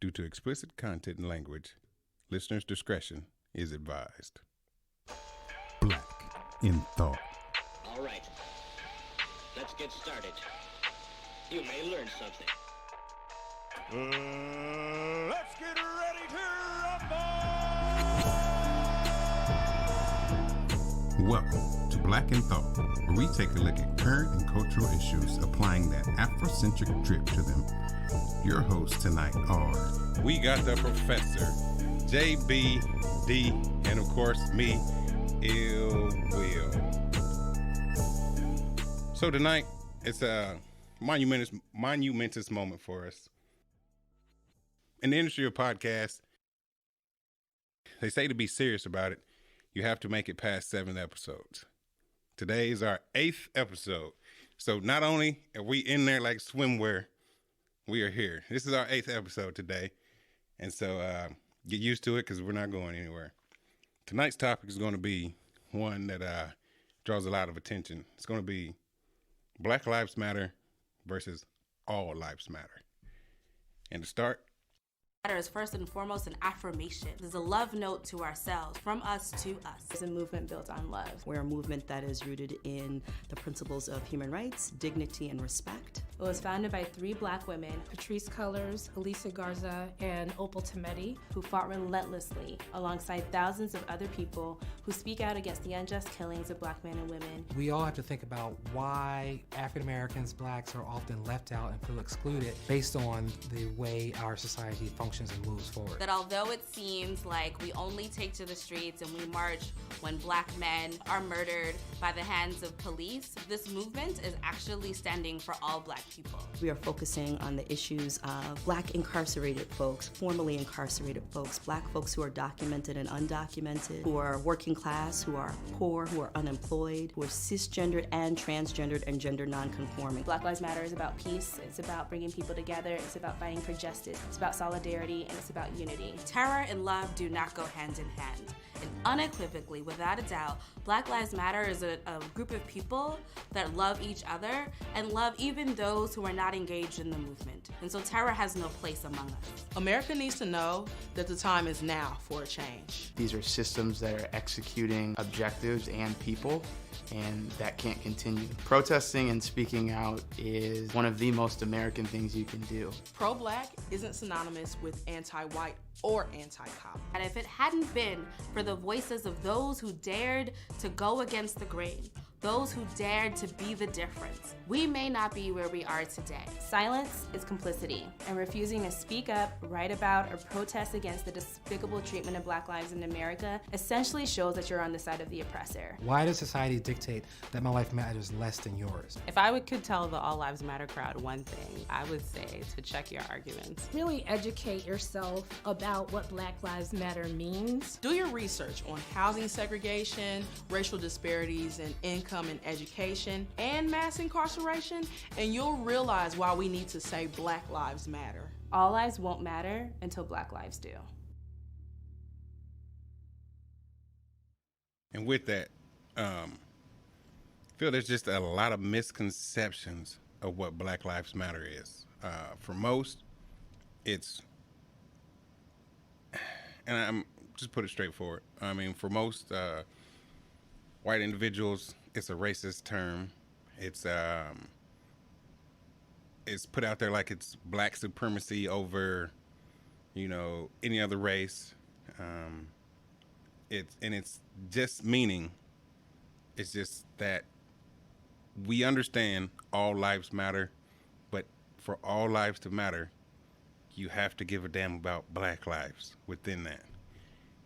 Due to explicit content and language, listeners' discretion is advised. Black in Thought. All right, let's get started. You may learn something. Let's get ready to rumble! Welcome to Black in Thought, where we take a look at current and cultural issues, applying that Afrocentric drip to them. Your hosts tonight are... We got the Professor, JB, and of course me, Ill Will. So tonight, it's a monumentous moment for us. In the industry of podcasts, they say to be serious about it, you have to make it past 7 episodes. Today is our 8th episode. So not only are we in there like swimwear, we are here. This is our 8th episode today. And so get used to it because we're not going anywhere. Tonight's topic is going to be one that draws a lot of attention. It's going to be Black Lives Matter versus All Lives Matter. And to start, is first and foremost an affirmation. There's a love note to ourselves, from us to us. It's a movement built on love. We're a movement that is rooted in the principles of human rights, dignity, and respect. It was founded by 3 Black women Patrice Cullors, Elisa Garza, and Opal Tometi, who fought relentlessly alongside thousands of other people who speak out against the unjust killings of Black men and women. We all have to think about why African Americans, Blacks, are often left out and feel excluded based on the way our society functions and moves forward. That although it seems like we only take to the streets and we march when Black men are murdered by the hands of police, this movement is actually standing for all Black people. We are focusing on the issues of Black incarcerated folks, formerly incarcerated folks, Black folks who are documented and undocumented, who are working class, who are poor, who are unemployed, who are cisgendered and transgendered and gender nonconforming. Black Lives Matter is about peace, it's about bringing people together, it's about fighting for justice, it's about solidarity, and it's about unity. Terror and love do not go hand in hand. And unequivocally, without a doubt, Black Lives Matter is a group of people that love each other and love even those who are not engaged in the movement. And so terror has no place among us. America needs to know that the time is now for a change. These are systems that are executing objectives and people, and that can't continue. Protesting and speaking out is one of the most American things you can do. Pro-Black isn't synonymous with anti-white or anti-cop. And if it hadn't been for the voices of those who dared to go against the grain, those who dared to be the difference, we may not be where we are today. Silence is complicity, and refusing to speak up, write about, or protest against the despicable treatment of Black lives in America essentially shows that you're on the side of the oppressor. Why does society dictate that my life matters less than yours? If I could tell the All Lives Matter crowd one thing, I would say to check your arguments. Really educate yourself about what Black Lives Matter means. Do your research on housing segregation, racial disparities in income and education, and mass incarceration, and you'll realize why we need to say Black Lives Matter. All lives won't matter until Black lives do. and with that, I feel there's just a lot of misconceptions of what Black Lives Matter is. For most, it's, and I'm just put it straightforward. I mean, for most white individuals, it's a racist term. It's put out there like it's black supremacy over, you know, any other race. It's just meaning. It's just that we understand all lives matter, but for all lives to matter, you have to give a damn about Black lives within that.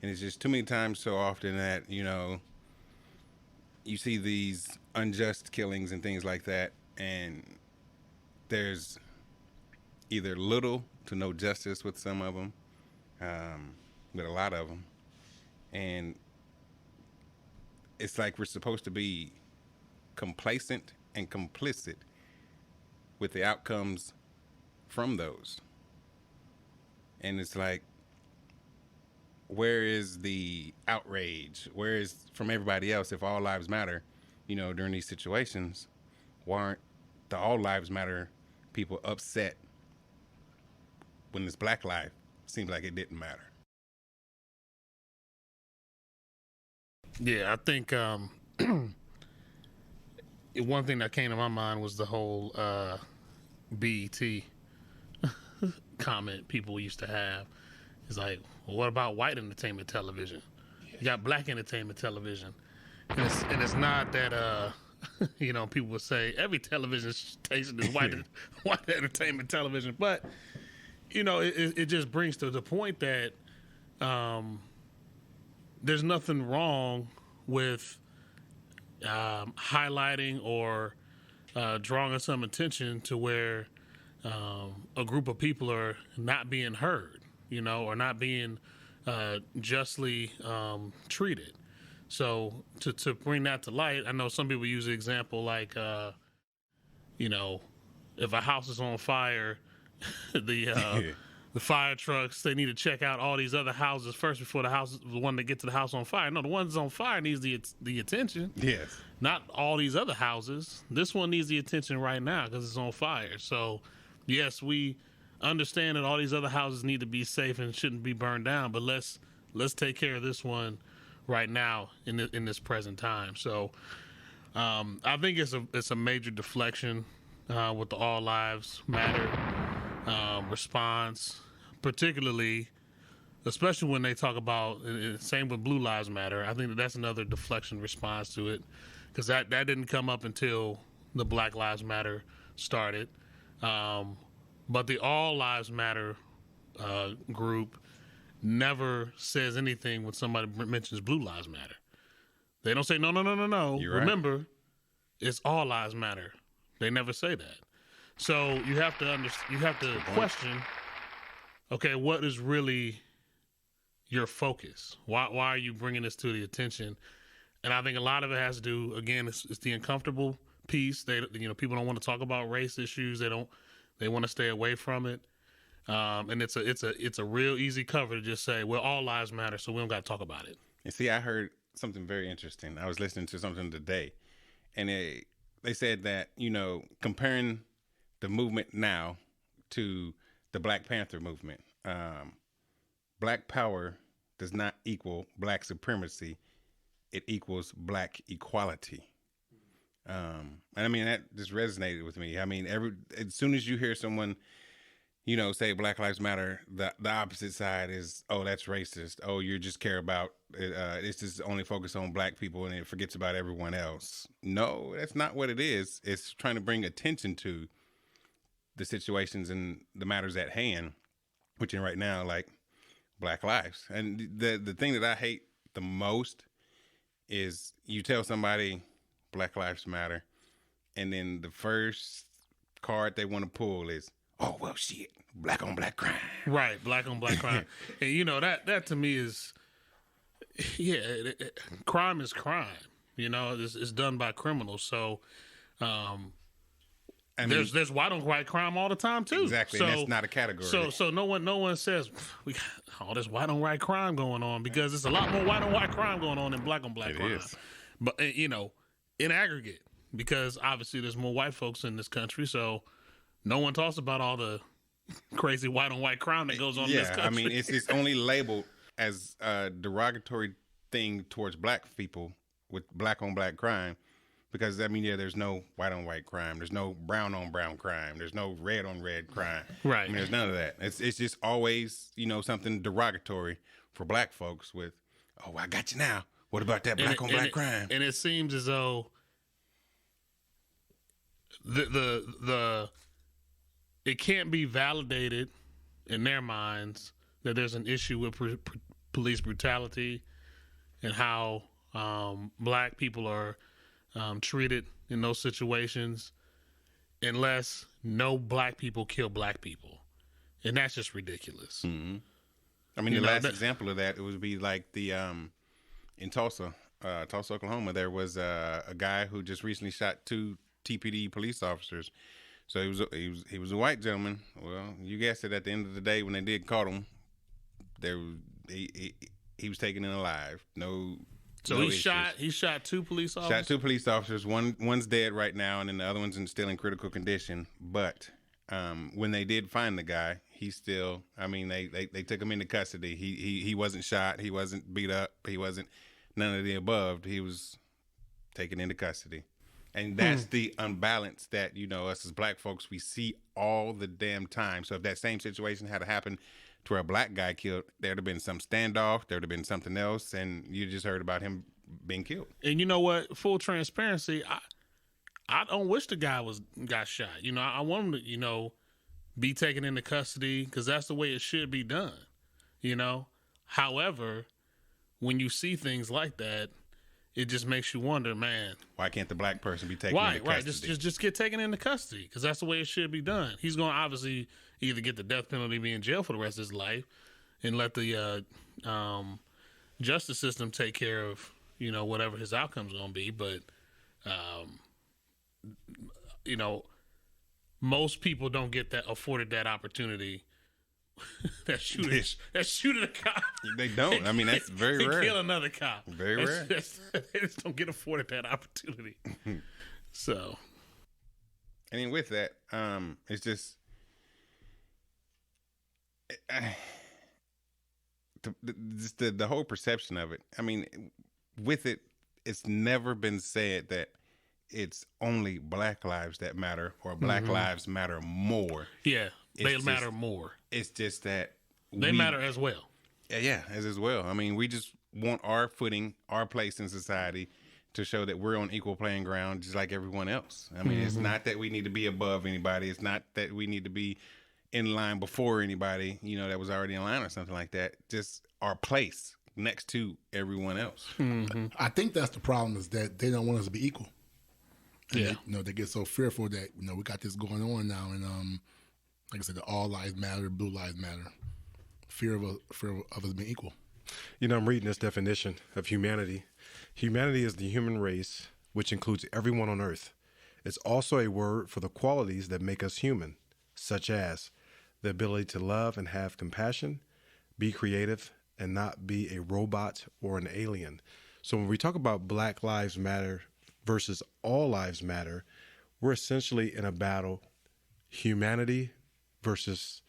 And it's just too many times so often that, you know, you see these unjust killings and things like that, and there's either little to no justice with some of them, with a lot of them. And it's like we're supposed to be complacent and complicit with the outcomes from those. And it's like, where is the outrage? Where is from everybody else? If all lives matter, you know, during these situations, why aren't the all lives matter people upset when this Black life seems like it didn't matter. Yeah, I think one thing that came to my mind was the whole BET comment people used to have. It's like, well, what about white entertainment television? You got black entertainment television. And it's not that, people would say every television station is white entertainment television. But, it just brings to the point that there's nothing wrong with highlighting or drawing some attention to where a group of people are not being heard, or not being justly treated. So to bring that to light, I know some people use the example like, if a house is on fire, the fire trucks, they need to check out all these other houses first before the one that gets to the house on fire. No, the ones on fire needs the attention. Yes. Not all these other houses. This one needs the attention right now because it's on fire. So, yes, we understand that all these other houses need to be safe and shouldn't be burned down, but let's take care of this one right now in this present time. So, I think it's a major deflection with the All Lives Matter response, particularly, especially when they talk about, same with Blue Lives Matter. I think that's another deflection response to it, because that didn't come up until the Black Lives Matter started. But the All Lives Matter group never says anything when somebody mentions Blue Lives Matter. They don't say, no. You're right. Remember, it's All Lives Matter. They never say that. So you have to question, okay, what is really your focus? Why are you bringing this to the attention? And I think a lot of it has to do, again, it's the uncomfortable piece. People don't want to talk about race issues. They want to stay away from it. And it's a real easy cover to just say, well, all lives matter, so we don't got to talk about it. And see, I heard something very interesting. I was listening to something today, and they said that, comparing the movement now to the Black Panther movement, Black power does not equal Black supremacy. It equals Black equality. And I mean, that just resonated with me. I mean, as soon as you hear someone, say Black Lives Matter, the opposite side is, oh, that's racist. Oh, you just care about, it's just only focused on Black people and it forgets about everyone else. No, that's not what it is. It's trying to bring attention to the situations and the matters at hand, which in right now, like Black lives. And the thing that I hate the most is you tell somebody Black Lives Matter, and then the first card they want to pull is, oh, well, shit, black on black crime. Right, black on black crime. And, that to me is, crime is crime. It's done by criminals. So, there's white on white crime all the time too. Exactly, so, and that's not a category. So no one says we got all this white on white crime going on, because there's a lot more white on white crime going on than black on black crime. Is. But in aggregate, because obviously there's more white folks in this country, so no one talks about all the crazy white on white crime that goes on in this country. I mean, it's only labeled as a derogatory thing towards Black people with black on black crime. Because, there's no white on white crime. There's no brown on brown crime. There's no red on red crime. Right. There's none of that. It's just always, something derogatory for Black folks with, oh, I got you now. What about that black on black crime? And it seems as though it can't be validated in their minds that there's an issue with police brutality and how Black people are treated in those situations, unless no Black people kill Black people, and that's just ridiculous. Mm-hmm. I mean, the last example of that, it would be like the in Tulsa, Oklahoma. There was a guy who just recently shot 2 TPD police officers. So he was a white gentleman. Well, you guessed it. At the end of the day, when they did caught him, he was taken in alive. So he shot 2 police officers? Shot 2 police officers. One's dead right now, and then the other one's still in critical condition. But when they did find the guy, he still, I mean, they took him into custody. He wasn't shot. He wasn't beat up. He wasn't none of the above. He was taken into custody. And that's the unbalance that, you know, us as black folks, we see all the damn time. So if that same situation had happened to where a black guy killed, there'd have been some standoff, there'd have been something else, and you just heard about him being killed. And you know what? Full transparency, I don't wish the guy got shot. You know, I want him to, you know, be taken into custody because that's the way it should be done. You know? However, when you see things like that, it just makes you wonder, man. Why can't the black person be taken into custody? Right. Just get taken into custody because that's the way it should be done. He's going to obviously either get the death penalty, be in jail for the rest of his life, and let the justice system take care of, you know, whatever his outcome's going to be. But, you know, most people don't get afforded that opportunity. that shoot at a cop. They don't. I mean, that's very rare. Kill another cop. Very rare. They just don't get afforded that opportunity. So, and then with that, it's just the whole perception of it. I mean, with it, it's never been said that it's only black lives that matter or black lives matter more. Yeah, they matter more. It's just that they matter as well. Yeah, as well. I mean, we just want our footing, our place in society to show that we're on equal playing ground just like everyone else. I mean, it's not that we need to be above anybody. It's not that we need to be in line before anybody, you know, that was already in line or something like that. Just our place next to everyone else. I think that's the problem, is that they don't want us to be equal. And yeah. They get so fearful that, we got this going on now. And like I said, the all lives matter, blue lives matter. Fear of us being equal. I'm reading this definition of humanity. Humanity is the human race, which includes everyone on earth. It's also a word for the qualities that make us human, such as the ability to love and have compassion, be creative, and not be a robot or an alien. So when we talk about Black Lives Matter versus All Lives Matter, we're essentially in a battle, humanity versus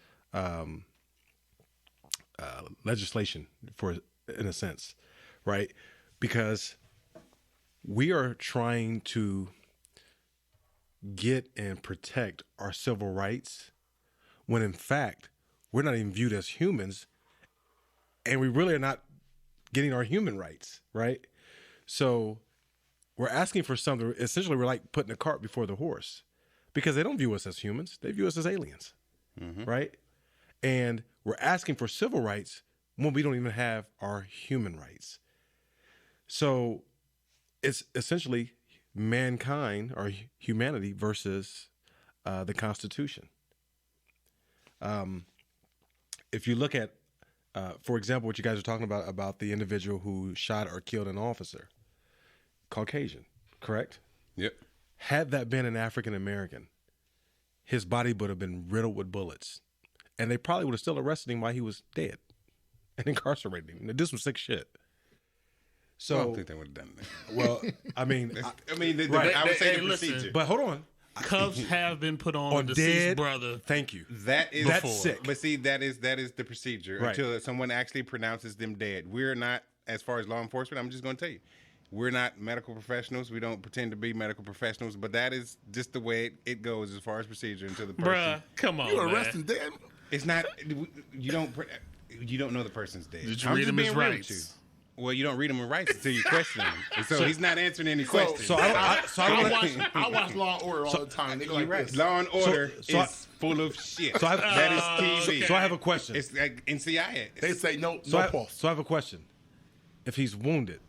legislation, in a sense, right? Because we are trying to get and protect our civil rights when in fact we're not even viewed as humans, and we really are not getting our human rights, right? So we're asking for something. Essentially, we're like putting the cart before the horse, because they don't view us as humans. They view us as aliens, right? And we're asking for civil rights when we don't even have our human rights. So it's essentially mankind or humanity versus the Constitution. If you look at, for example, what you guys are talking about the individual who shot or killed an officer, Caucasian, correct? Yep. Had that been an African American, his body would have been riddled with bullets, and they probably would have still arrested him while he was dead and incarcerated him. This was sick shit. So I don't think they would have done that. Well, I mean, I would say the procedure. But hold on. Cuffs have been put on the deceased brother. Thank you. That's sick. But see, that is the procedure Right. until someone actually pronounces them dead. We're not, as far as law enforcement, I'm just going to tell you, we're not medical professionals. We don't pretend to be medical professionals, but that is just the way it goes as far as procedure until the person. Bruh, come on, You man. arresting dead? It's not. You don't know the person's dead. Did you I'm read just him his being real with rights? you. Well, you don't read them in rights until you question them. And so he's not answering any questions. I watch Law and Order all the time. They go like this. Law and Order So is full of shit. So I- that is TV. So I have a question. It's like NCIS. They say no pulse. So I have a question. If he's wounded,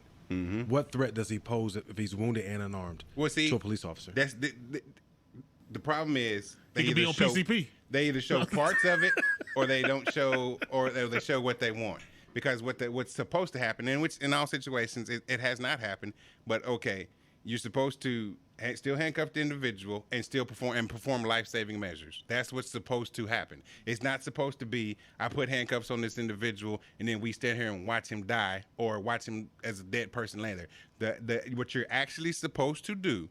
what threat does he pose if he's wounded and unarmed to a police officer? That's the problem is He could be on PCP. They either show parts of it, or they don't show, or they show what they want. Because what's supposed to happen, in all situations, it has not happened. But okay, you're supposed to still handcuff the individual and still perform life-saving measures. That's what's supposed to happen. It's not supposed to be, I put handcuffs on this individual and then we stand here and watch him die or watch him as a dead person lay there. What you're actually supposed to do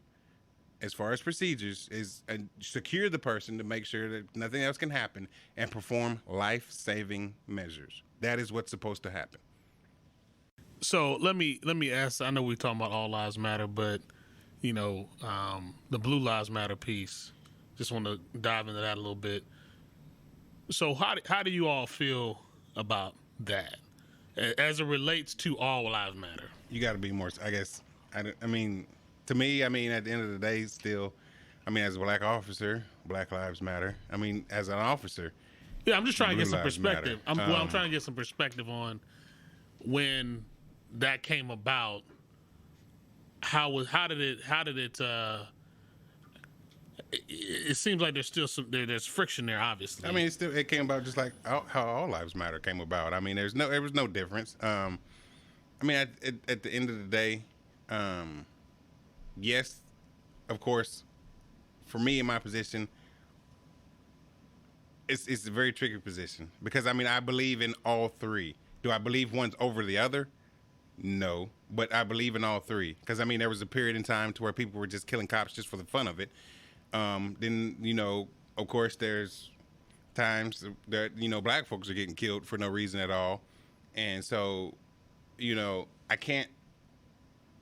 as far as procedures, is secure the person to make sure that nothing else can happen and perform life-saving measures. That is what's supposed to happen. So let me ask. I know we're talking about all lives matter, but you know, the Blue Lives Matter piece. Just want to dive into that a little bit. So how do you all feel about that as it relates to all lives matter? You got to be more. I guess. I mean, to me, at the end of the day, still, as a black officer, Black Lives Matter. As an officer. Yeah, I'm just trying to get Blue some Lives perspective. Matter. I'm trying to get some perspective on when that came about. How did it? It seems like there's still there's friction there. Obviously, it came about just like how All Lives Matter came about. There was no difference. At the end of the day, yes, of course, for me in my position, it's a very tricky position because I believe in all three. Do I believe one's over the other? No, but I believe in all three because there was a period in time to where people were just killing cops just for the fun of it. Then of course, there's times that black folks are getting killed for no reason at all, and so I can't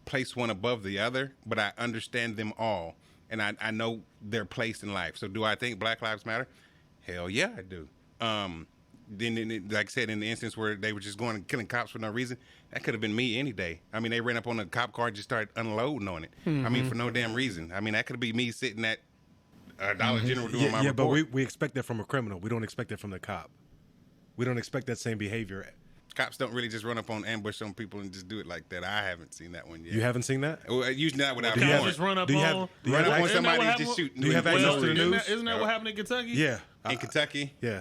place one above the other, but I understand them all, and I know their place in life. So do I think Black Lives Matter? Hell yeah, I do. Then, like I said, in the instance where they were just going and killing cops for no reason, that could have been me any day. They ran up on a cop car and just started unloading on it. Mm-hmm. For no damn reason. That could be me sitting at Dollar General doing my report. But we expect that from a criminal. We don't expect that from the cop. We don't expect that same behavior. Cops don't really just run up on ambush on people and just do it like that. I haven't seen that one yet. You haven't seen that? Well, usually not without warrant. Just run up on somebody and just shoot. Do you have access to the news? Isn't that what happened in Kentucky? Yeah. In Kentucky? Yeah.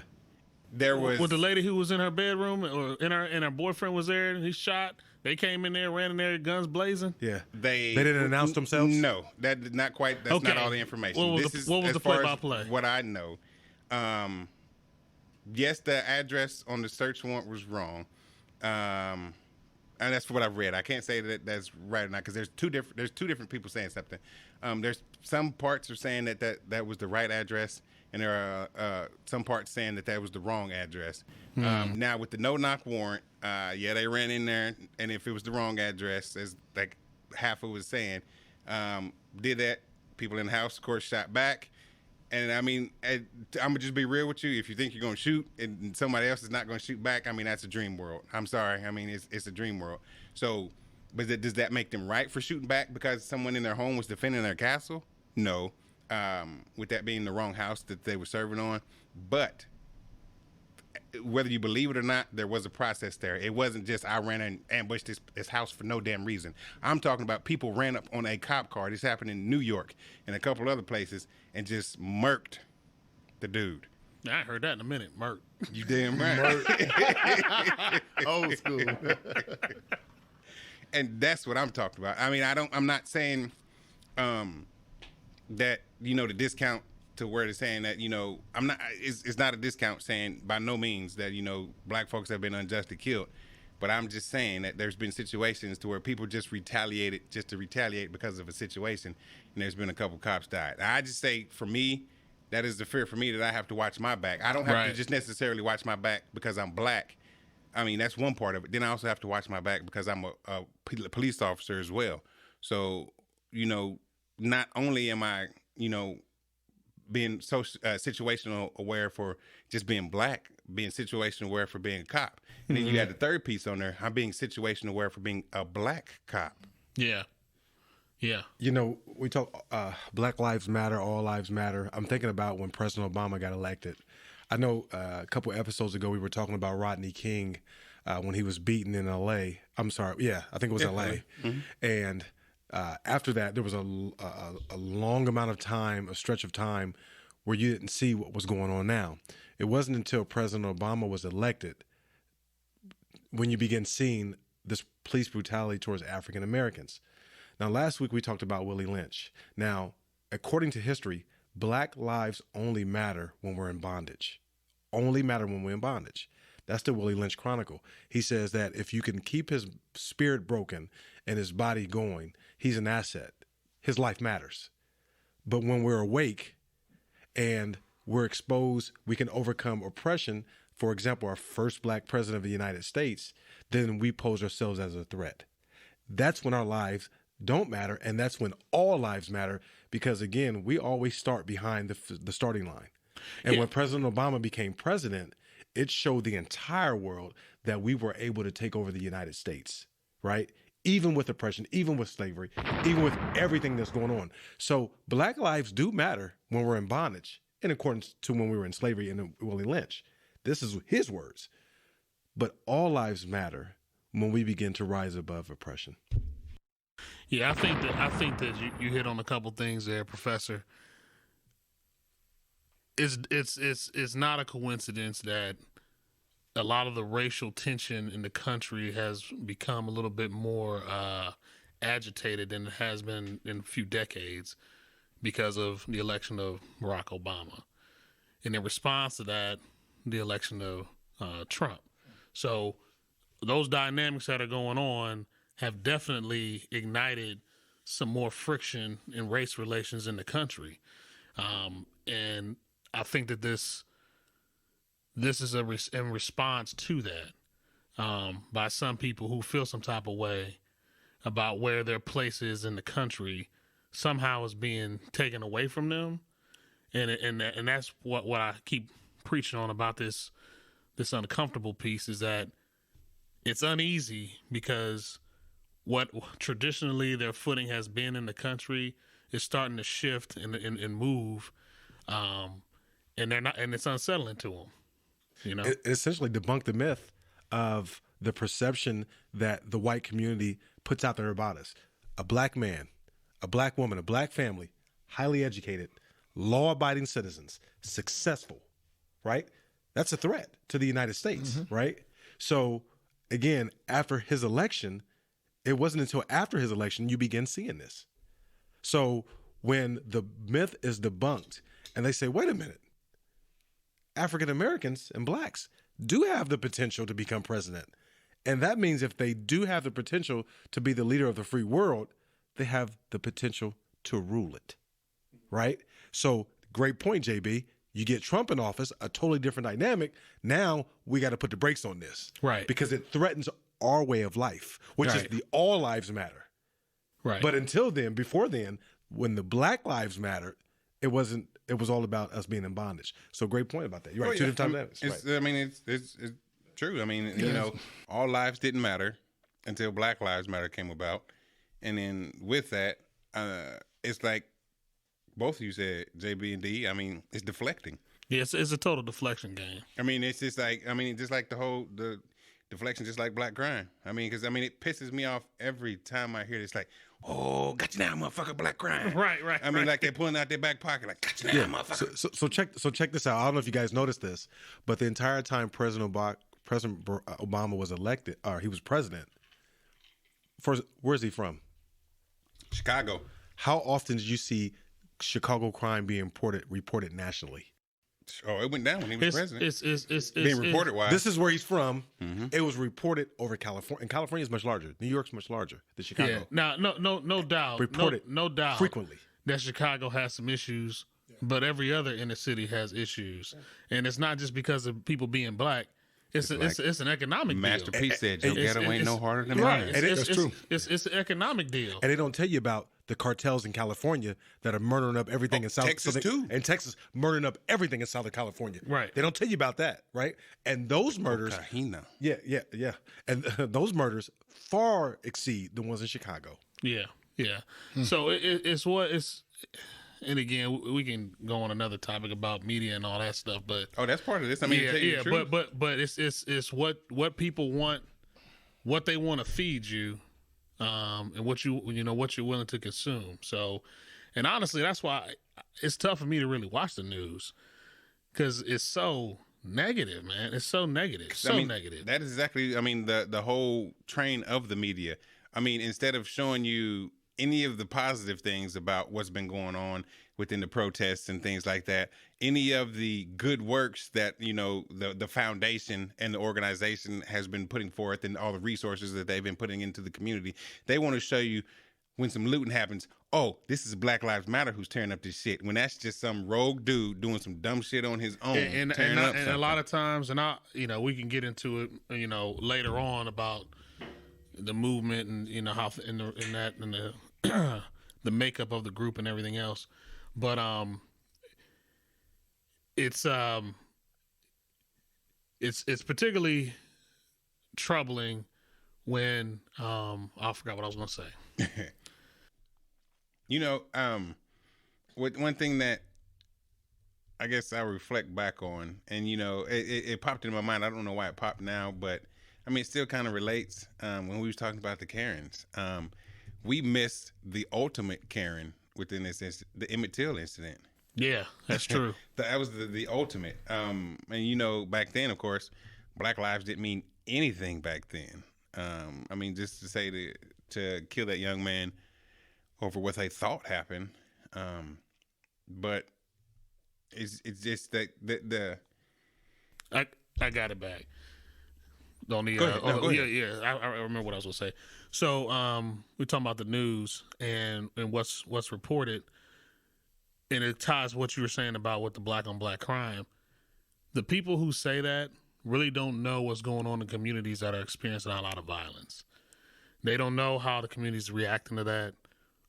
There was with the lady who was in her bedroom, or and her boyfriend was there, and he shot. They came in there, ran in there, guns blazing. Yeah, they didn't announce themselves. No, that did not quite. That's okay. not all the information. What was the play-by-play? What I know, yes, the address on the search warrant was wrong, and that's what I've read. I can't say that that's right or not because there's two different people saying something. There's some parts are saying that was the right address. And there are some parts saying that was the wrong address. Now, with the no-knock warrant, they ran in there, and if it was the wrong address, as like half of it was saying, did that. People in the house, of course, shot back. And, I'm going to just be real with you. If you think you're going to shoot and somebody else is not going to shoot back, that's a dream world. I'm sorry. It's a dream world. So, but does that make them right for shooting back because someone in their home was defending their castle? No. With that being the wrong house that they were serving on. But whether you believe it or not, there was a process there. It wasn't just I ran and ambushed this house for no damn reason. I'm talking about people ran up on a cop car. This happened in New York and a couple other places and just murked the dude. I heard that in a minute. Murk. You damn right. Old school. And that's what I'm talking about. I'm not saying that the discount to where they're saying that I'm not. It's not a discount saying by no means that black folks have been unjustly killed, but I'm just saying that there's been situations to where people just retaliated just to retaliate because of a situation, and there's been a couple cops died. I just say for me, that is the fear for me that I have to watch my back. I don't have to just necessarily watch my back because I'm black. That's one part of it. Then I also have to watch my back because I'm a police officer as well. So not only am I, being so situational aware for just being black, being situational aware for being a cop. And then you add the third piece on there, I'm being situational aware for being a black cop. Yeah. Yeah. We talk Black Lives Matter, All Lives Matter. I'm thinking about when President Obama got elected. I know a couple episodes ago we were talking about Rodney King when he was beaten in L.A. I'm sorry. Yeah, I think it was L.A. Mm-hmm. And after that, there was a long amount of time, a stretch of time, where you didn't see what was going on now. It wasn't until President Obama was elected when you begin seeing this police brutality towards African Americans. Now, last week we talked about Willie Lynch. Now, according to history, black lives only matter when we're in bondage. Only matter when we're in bondage. That's the Willie Lynch Chronicle. He says that if you can keep his spirit broken and his body going, he's an asset. His life matters. But when we're awake and we're exposed, we can overcome oppression. For example, our first black president of the United States, then we pose ourselves as a threat. That's when our lives don't matter, and that's when all lives matter, because again, we always start behind the starting line. And when President Obama became president, it showed the entire world that we were able to take over the United States, right? Even with oppression, even with slavery, even with everything that's going on. So black lives do matter when we're in bondage, in accordance to when we were in slavery and Willie Lynch. This is his words. But all lives matter when we begin to rise above oppression. Yeah, I think that you hit on a couple things there, Professor. It's not a coincidence that a lot of the racial tension in the country has become a little bit more agitated than it has been in a few decades because of the election of Barack Obama. And in response to that, the election of Trump. So those dynamics that are going on have definitely ignited some more friction in race relations in the country. And I think that this is in response to that by some people who feel some type of way about where their place is in the country somehow is being taken away from them. And that's what I keep preaching on about this uncomfortable piece, is that it's uneasy because what traditionally their footing has been in the country is starting to shift and move, and they're not, and it's unsettling to them. You know, it essentially debunked the myth of the perception that the white community puts out there about us. A black man, a black woman, a black family, highly educated, law-abiding citizens, successful, right? That's a threat to the United States, right? So again, after his election, it wasn't until after his election you begin seeing this. So when the myth is debunked and they say, wait a minute, African Americans and blacks do have the potential to become president. And that means if they do have the potential to be the leader of the free world, they have the potential to rule it, right? So great point, JB. You get Trump in office, a totally different dynamic. Now we got to put the brakes on this. Right. Because it threatens our way of life, which is the all lives matter. Right. But until then, before then, when the black lives mattered, it was all about us being in bondage. So great point about that. You're right. Two different dynamics. I mean, it's true. I mean, you know, all lives didn't matter until Black Lives Matter came about. And then with that, it's like both of you said, JB and D, I mean, it's deflecting. Yeah, it's a total deflection game. I mean, it's just like, just like the deflection, just like black crime. I mean, because, it pisses me off every time I hear this, like, oh, got you now, motherfucker, black crime. Right. I mean, like they're pulling out their back pocket, like, got you now, motherfucker. So check this out. I don't know if you guys noticed this, but the entire time President Obama was elected, or he was president, first, where's he from? Chicago. How often did you see Chicago crime being reported nationally? Oh, it went down when he was president. It's being reported wise. This is where he's from. It was reported over California, and California is much larger. New York's much larger than Chicago. Yeah. Now, no doubt. Reported no doubt frequently that Chicago has some issues, but every other inner city has issues, and it's not just because of people being black. It's an economic Master deal. P said, "Your ghetto ain't no harder than mine." That's true. It's an economic deal, and they don't tell you about the cartels in California that are murdering up everything in South Texas too, and Texas murdering up everything in Southern California. Right. They don't tell you about that, right? And those murders, yeah, and those murders far exceed the ones in Chicago. Yeah. So it's. And again, we can go on another topic about media and all that stuff, but that's part of this. I mean, but it's what people want, what they want to feed you, and what you're willing to consume. So, and honestly, that's why it's tough for me to really watch the news, because it's so negative, man. It's so negative, negative. That is exactly. I mean, the whole train of the media. I mean, instead of showing you any of the positive things about what's been going on within the protests and things like that, any of the good works that, the foundation and the organization has been putting forth and all the resources that they've been putting into the community, they want to show you when some looting happens, oh, this is Black Lives Matter who's tearing up this shit. When that's just some rogue dude doing some dumb shit on his own, and a lot of times, and we can get into it, later on about the movement and how in the the makeup of the group and everything else, but it's particularly troubling when I forgot what I was going to say. One thing that I guess I reflect back on, and it popped in my mind. I don't know why it popped now, but I mean, it still kind of relates. When we was talking about the Karens, we missed the ultimate Karen within this the Emmett Till incident. Yeah, that's true. That was the ultimate. And back then, of course, Black lives didn't mean anything back then. I mean, just to say to kill that young man over what they thought happened, but it's just that the I got it back. Don't need. Go ahead. Yeah. I remember what I was gonna say. So we're talking about the news and what's reported, and it ties what you were saying about with the black on black crime. The people who say that really don't know what's going on in communities that are experiencing a lot of violence. They don't know how the community's reacting to that,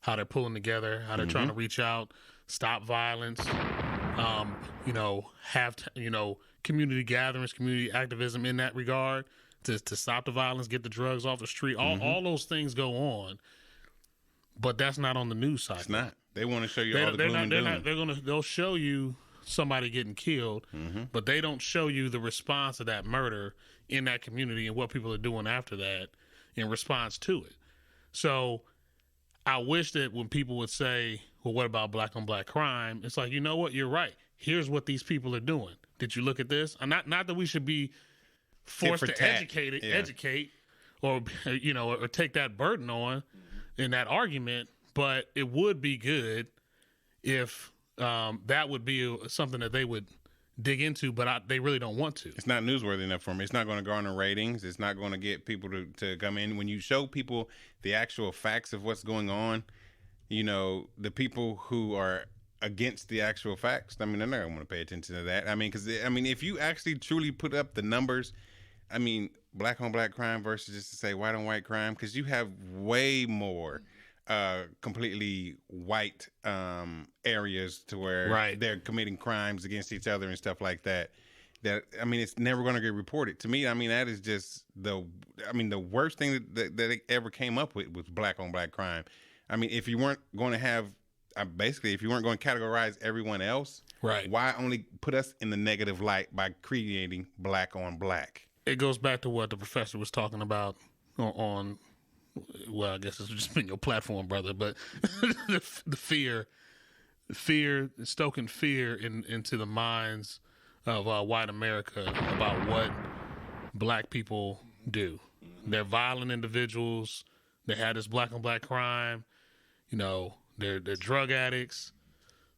how they're pulling together, how they're trying to reach out, stop violence, have community gatherings, community activism in that regard to stop the violence, get the drugs off the street. All those things go on, but that's not on the news side. It's not. They want to show you all the gloom and doom. They'll show you somebody getting killed, but they don't show you the response to that murder in that community and what people are doing after that in response to it. So I wish that when people would say, well, what about black on black crime? It's like, you know what? You're right. Here's what these people are doing. Did you look at this? Not that we should be forced to educate or take that burden on in that argument, but it would be good if that would be something that they would dig into, but they really don't want to. It's not newsworthy enough for me. It's not going to garner ratings. It's not going to get people to come in. When you show people the actual facts of what's going on, the people who are against the actual facts, I mean, they're not going to want to pay attention to that. I mean, because if you actually truly put up the numbers, I mean, black on black crime versus just to say white on white crime, because you have way more completely white areas to where they're committing crimes against each other and stuff like that. That, I mean, it's never going to get reported. To me, I mean, that is just the worst thing that they ever came up with was black on black crime. I mean, if you weren't going to have, if you weren't going to categorize everyone else, why only put us in the negative light by creating black on black? It goes back to what the professor was talking about on well, I guess it's just been your platform, brother, but the fear, stoking fear into the minds of white America about what black people do. They're violent individuals. They had this black on black crime. They're drug addicts.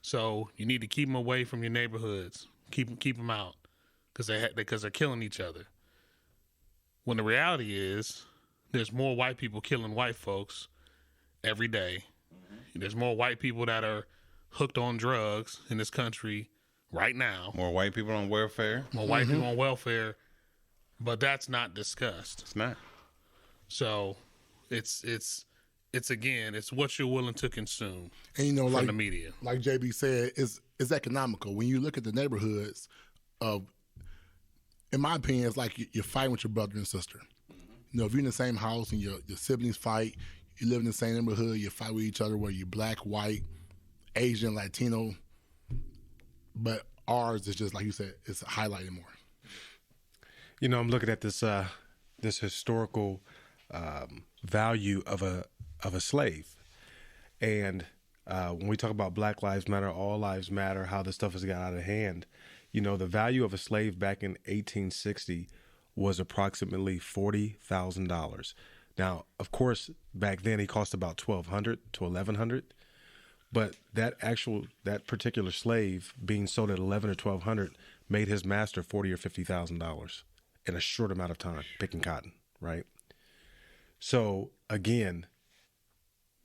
So you need to keep them away from your neighborhoods. Keep them out because they're killing each other. When the reality is, there's more white people killing white folks every day. There's more white people that are hooked on drugs in this country right now. More white people on welfare. More white people on welfare. But that's not discussed. It's not. So it's again, it's what you're willing to consume and from the media. Like JB said, it's economical. When you look at the neighborhoods of, in my opinion, it's like you're fighting with your brother and sister. If you're in the same house and your siblings fight, you live in the same neighborhood, you fight with each other, whether you're black, white, Asian, Latino. But ours is just, like you said, it's highlighted more. I'm looking at this this historical value of a slave, and when we talk about Black Lives Matter, all lives matter, how this stuff has got out of hand. The value of a slave back in 1860 was approximately $40,000. Now, of course, back then he cost about $1,200 to $1,100, but that particular slave being sold at $1,100 or $1,200 made his master $40,000 or $50,000 in a short amount of time picking cotton, right? So again,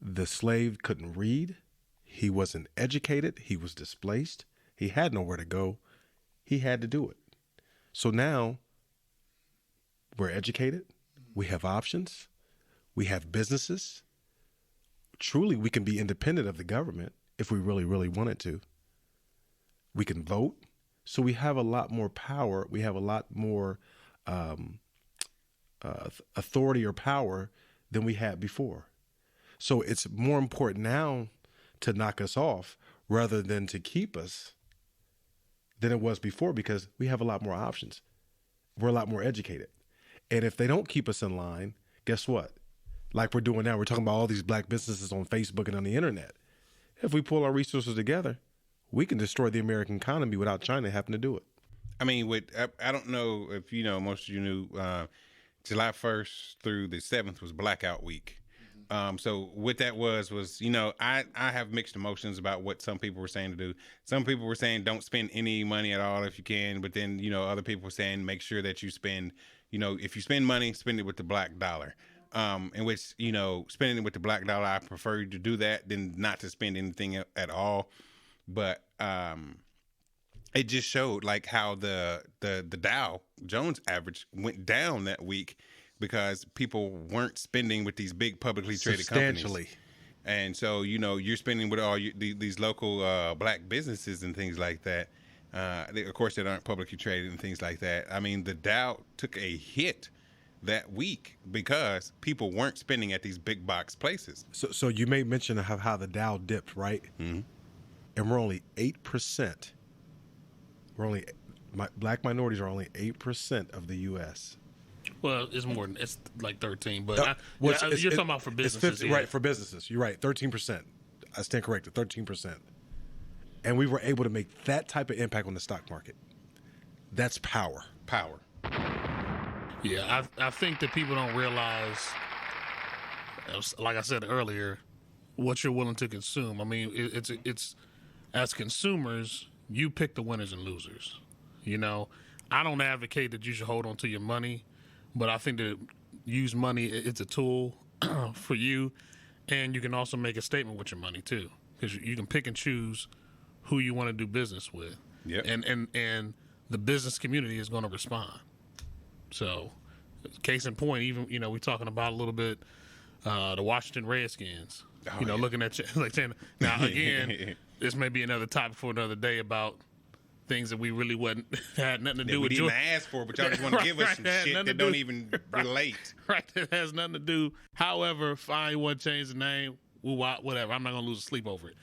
The slave couldn't read. He wasn't educated. He was displaced. He had nowhere to go. He had to do it. So now we're educated. We have options. We have businesses. Truly, we can be independent of the government if we really, really wanted to. We can vote. So we have a lot more power. We have a lot more authority or power than we had before. So it's more important now to knock us off rather than to keep us than it was before, because we have a lot more options. We're a lot more educated. And if they don't keep us in line, guess what? Like we're doing now, we're talking about all these black businesses on Facebook and on the internet. If we pull our resources together, we can destroy the American economy without China having to do it. I mean, I don't know if you know, most of you knew, July 1st through the 7th was Blackout Week. So what that was, you know, I have mixed emotions about what some people were saying to do. Some people were saying don't spend any money at all if you can, but then, you know, other people were saying make sure that you spend, you know, if you spend money, spend it with the black dollar. In which, you know, spending it with the black dollar, I prefer to do that than not to spend anything at all. But it just showed like how the Dow Jones average went down that week because people weren't spending with these big publicly traded companies. And so, you know, you're spending with all these local black businesses and things like that. Of course, that aren't publicly traded and things like that. I mean, the Dow took a hit that week because people weren't spending at these big box places. So you made mention of how the Dow dipped, right? Mm-hmm. And we're only 8%. Black minorities are only 8% of the U.S. Well, it's more than, it's like 13, but you're talking about for businesses. 50, right, for businesses. You're right, 13%. I stand corrected, 13%. And we were able to make that type of impact on the stock market. That's power. Power. Yeah, I think that people don't realize, like I said earlier, what you're willing to consume. I mean, it's as consumers, you pick the winners and losers. You know, I don't advocate that you should hold on to your money, but I think that use money, it's a tool for you, and you can also make a statement with your money too, because you can pick and choose who you want to do business with. Yep. And the business community is going to respond. So, case in point, even, you know, we're talking about a little bit the Washington Redskins. Oh, you know, looking at like saying, now again, this may be another topic for another day about things that we really had nothing to do with. We didn't ask for, but y'all just want to give us some shit that don't even relate. Right, that has nothing to do. However, fine, you want to change the name, whatever. I'm not gonna lose sleep over it.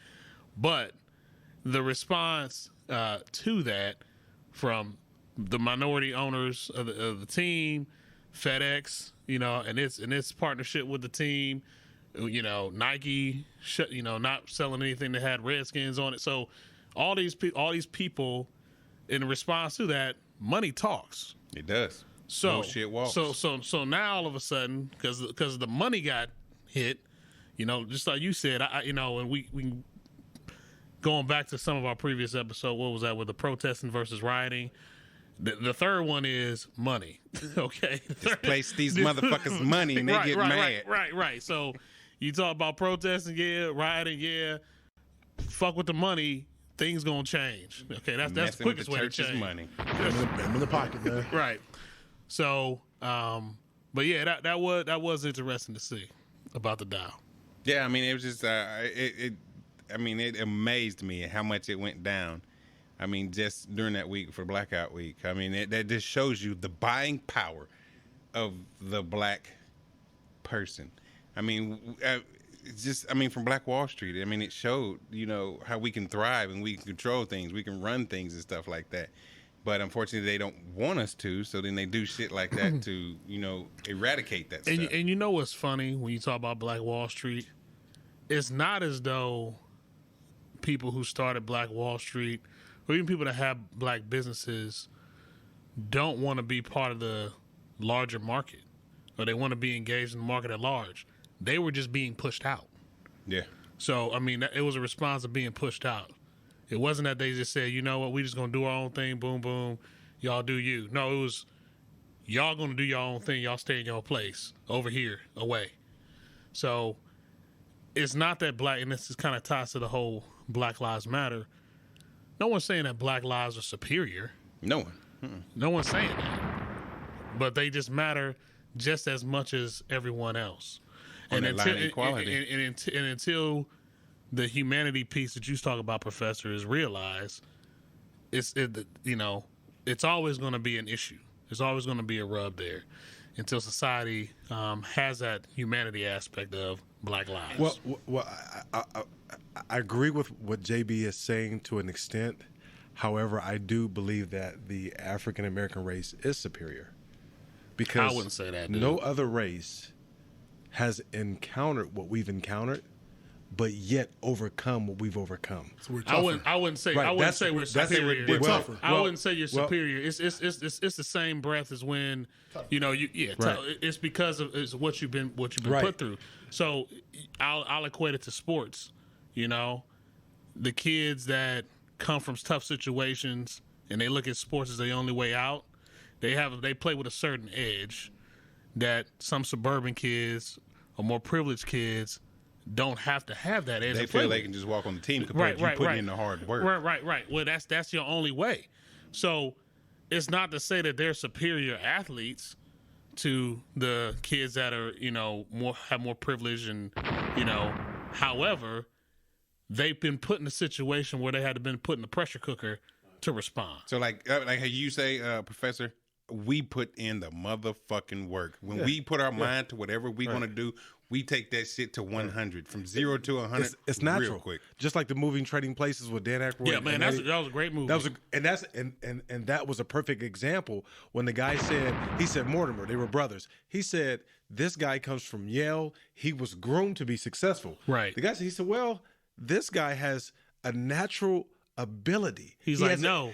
But the response to that from the minority owners of the team, FedEx, you know, and its partnership with the team, you know, Nike, you know, not selling anything that had Redskins on it. So all these people, in response to that, money talks. It does. So no shit walks. So now all of a sudden, because the money got hit, you know, just like you said, you know, and we going back to some of our previous episode, what was that with the protesting versus rioting? The third one is money. Okay, just place these motherfuckers money and they get mad. Right. So you talk about protesting, yeah, rioting, yeah. Fuck with the money, things gonna change. Okay, that's the quickest way to change. Money. In the pocket, man. Right. So, but yeah, that was interesting to see about the Dow. Yeah, I mean, it was just it amazed me how much it went down. I mean, just during that week for Blackout Week. I mean, that just shows you the buying power of the black person. I mean, from Black Wall Street, I mean, it showed, you know, how we can thrive and we can control things, we can run things and stuff like that. But unfortunately, they don't want us to, so then they do shit like that to, you know, eradicate that stuff. And you know what's funny when you talk about Black Wall Street? It's not as though people who started Black Wall Street, or even people that have black businesses, don't want to be part of the larger market, or they want to be engaged in the market at large. They were just being pushed out. Yeah. So, I mean, it was a response of being pushed out. It wasn't that they just said, you know what, we just going to do our own thing, boom, boom, y'all do you. No, it was, y'all going to do your own thing, y'all stay in your place, over here, away. So, it's not that black, and this is kind of ties to the whole Black Lives Matter. No one's saying that black lives are superior. No one. Mm-mm. No one's saying that. But they just matter just as much as everyone else. On that line of equality. And until the humanity piece that you talk about, Professor, is realized, it's always going to be an issue. There's always going to be a rub there until society has that humanity aspect of black lives. Well, I agree with what JB is saying to an extent. However, I do believe that the African American race is superior, because I wouldn't say that, dude. No other race has encountered what we've encountered, but yet overcome what we've overcome. So we're I wouldn't say we're superior. We're tougher. I wouldn't say you're superior. It's the same breath as when it's because of it's what you've been put through. So I'll equate it to sports. The kids that come from tough situations and they look at sports as the only way out. They play with a certain edge that some suburban kids or more privileged kids don't have to have that edge. They feel they can just walk on the team compared to you putting in the hard work. Right. Well, that's your only way. So it's not to say that they're superior athletes to the kids that are have more privilege and however, they've been put in a situation where they had to been put in the pressure cooker to respond. So like how you say, Professor, we put in the motherfucking work. When we put our mind to whatever we want to do, we take that shit to 100, from 0 to 100. It's natural, real quick. Just like the movie Trading Places with Dan Aykroyd. Yeah, man, that was a great movie. That was a perfect example when the guy said Mortimer, they were brothers. He said this guy comes from Yale. He was groomed to be successful. Right. The guy said, he said, well, this guy has a natural ability. He doesn't.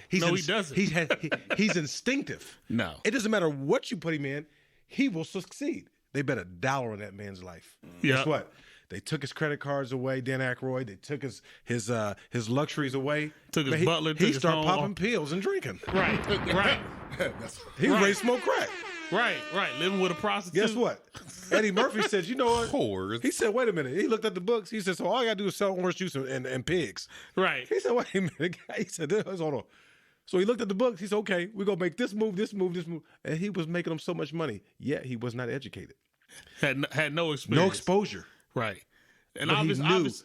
He's instinctive. No. It doesn't matter what you put him in, he will succeed. They bet $1 on that man's life. Yep. Guess what? They took his credit cards away, Dan Aykroyd. They took his luxuries away. Took his butler. He started popping pills and drinking. Right. He was ready to smoke crack. Right. Living with a prostitute. Guess what? Eddie Murphy said, you know what? Whores. He said, wait a minute. He looked at the books. He said, so all I got to do is sell orange juice and pigs. Right. He said, wait a minute. He said, hold on. So he looked at the books. He said, okay, we're going to make this move. And he was making them so much money, yet he was not educated. Had no experience. No exposure. Right. And But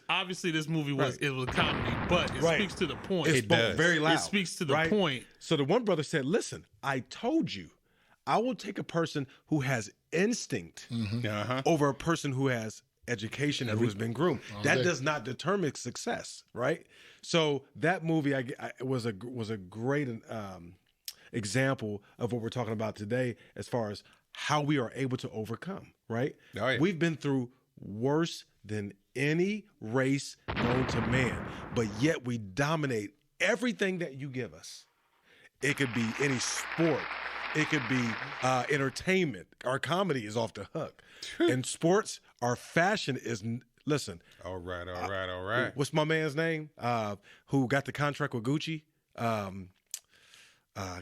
obviously this movie was a comedy, but it speaks to the point. It spoke very loud. It speaks to the point. So the one brother said, listen, I told you, I will take a person who has instinct over a person who has education and who's been groomed. That does not determine success, right? So that movie was a great example of what we're talking about today as far as how we are able to overcome, right? Oh, yeah. We've been through worse than any race known to man, but yet we dominate everything that you give us. It could be any sport. It could be entertainment. Our comedy is off the hook. In sports, our fashion is, listen. All right. What's my man's name? Who got the contract with Gucci? I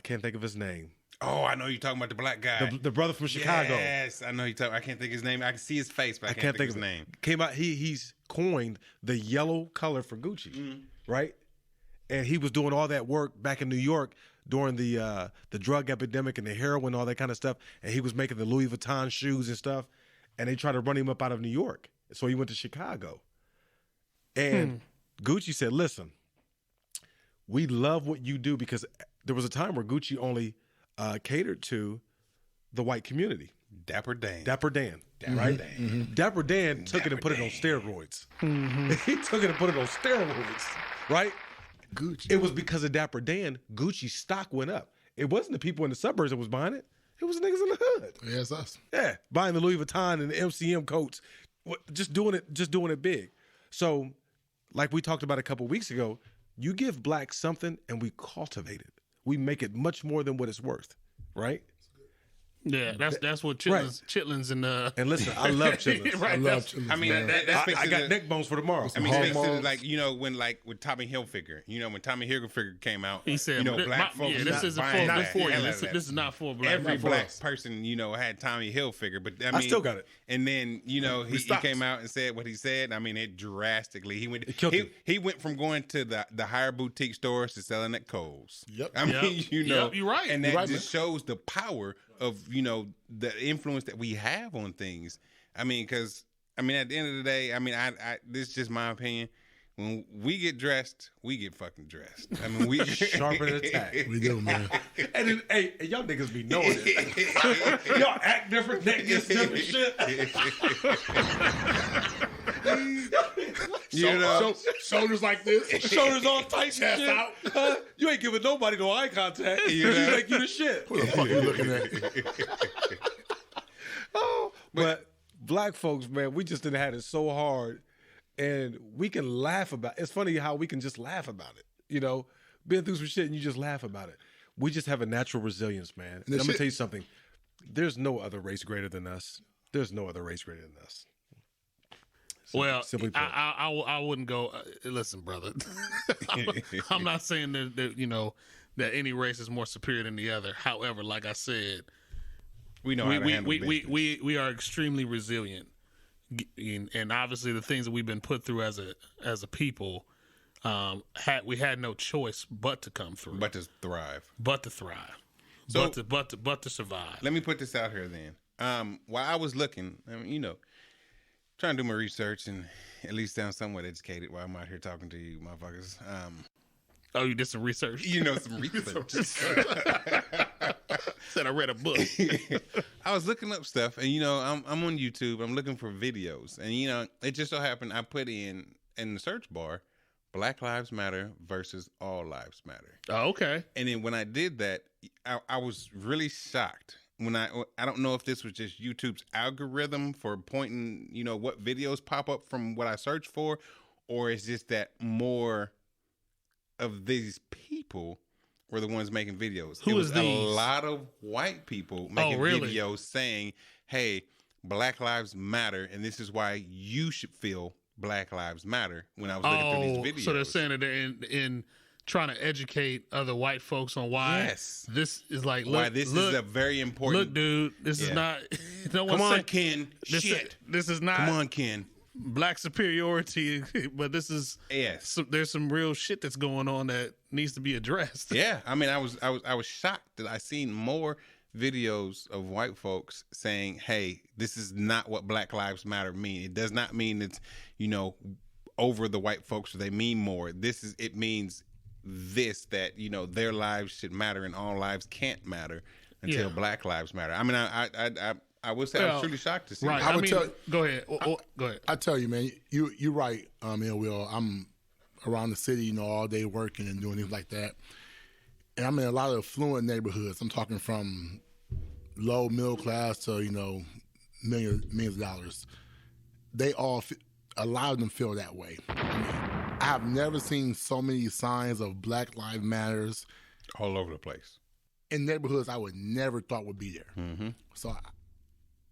can't think of his name. Oh, I know you're talking about the black guy. The brother from Chicago. Yes, I know you're talking. I can't think of his name. I can see his face, but I can't think of his name. Came out. He's coined the yellow color for Gucci, right? And he was doing all that work back in New York during the drug epidemic and the heroin, all that kind of stuff. And he was making the Louis Vuitton shoes and stuff. And they tried to run him up out of New York, so he went to Chicago. And Gucci said, "Listen, we love what you do," because there was a time where Gucci only catered to the white community. Dapper Dan. Right? Dapper Dan took it and put it on steroids. He took it and put it on steroids, right? Gucci. It was because of Dapper Dan, Gucci's stock went up. It wasn't the people in the suburbs that was buying it. It was niggas in the hood. Yeah, it's us. Yeah, buying the Louis Vuitton and the MCM coats, just doing it big. So, like we talked about a couple weeks ago, you give blacks something and we cultivate it. We make it much more than what it's worth, right? Yeah, that's what chitlins and listen, I love chitlins. Right, I love chitlins. I mean, man. I got neck bones for tomorrow. I mean, it makes Hormones. it like, you know, when like with Tommy Hilfiger, you know, when Tommy Hilfiger came out, he said, you know, black folks. Yeah, this not isn't buying for that. for you. Hell This out of that. is not for black. Every people. black person, you know, had Tommy Hilfiger, but I mean, I still got it. And then, you know, he stopped. came out and said what he said. I mean, it drastically. killed him. He went from going to the higher boutique stores to selling at Kohl's. Yep. I mean, you know, Yep, you're right. and that You're right, just shows the power of, you know, the influence that we have on things. I mean, because I mean, at the end of the day, I mean, I this is just my opinion. When we get dressed, we get fucking dressed. I mean, we Sharper than attack. We do, man. And then, hey, y'all niggas be knowing it. Y'all act different, neck gets different shit. You know, Shoulders like this. Shoulders all tight, Chest shit. out. You ain't giving nobody no eye contact. You You know? think you the shit. Who the fuck you looking at? But black folks, man, we just done had it so hard, and we can laugh about it. It's funny how we can just laugh about it. You know, been through some shit and you just laugh about it. We just have a natural resilience, man. And I'm gonna tell you something. There's no other race greater than us. There's no other race greater than us. Well, Simply put. I wouldn't go. Listen, brother. I'm not saying that you know that any race is more superior than the other. However, like I said, we know how to handle business. we are extremely resilient, and obviously the things that we've been put through as a people, we had no choice but to come through, but to thrive, so, but to survive. Let me put this out here then. While I was looking, I mean, you know, trying to do my research and at least sound somewhat educated while I'm out here talking to you motherfuckers. Oh, you did some research? You know, some research. Said I read a book. I was looking up stuff, and you know, I'm on YouTube. I'm looking for videos, and you know, it just so happened I put in the search bar, Black Lives Matter versus All Lives Matter. Oh, okay. And then when I did that, I was really shocked. When I don't know if this was just YouTube's algorithm for pointing, you know, what videos pop up from what I search for, or it's just that more of these people were the ones making videos. Who it was is these? A lot of white people making videos saying, "Hey, Black Lives Matter, and this is why you should feel Black Lives Matter." When I was looking through these videos, So they're saying that they're in trying to educate other white folks on why this is like, look, why this is a very important. Look, dude, this is not. No Come on, Ken. This is not. Come on, Ken. Black superiority, but this is there's some real shit that's going on that needs to be addressed. Yeah, I mean, I was shocked that I seen more videos of white folks saying, "Hey, this is not what Black Lives Matter mean. It does not mean it's, you know, over the white folks. They mean more. It means this, that, you know, their lives should matter and all lives can't matter until Black Lives Matter." I mean, I would say I was truly shocked to see. Right. That. Go ahead. Go ahead. I tell you, man, you're right. Will, I'm around the city, you know, all day working and doing things like that. And I'm in a lot of affluent neighborhoods. I'm talking from low middle class to, you know, millions of dollars. A lot of them feel that way. I mean, I have never seen so many signs of Black Lives Matters all over the place in neighborhoods I would never thought would be there. Mm-hmm. So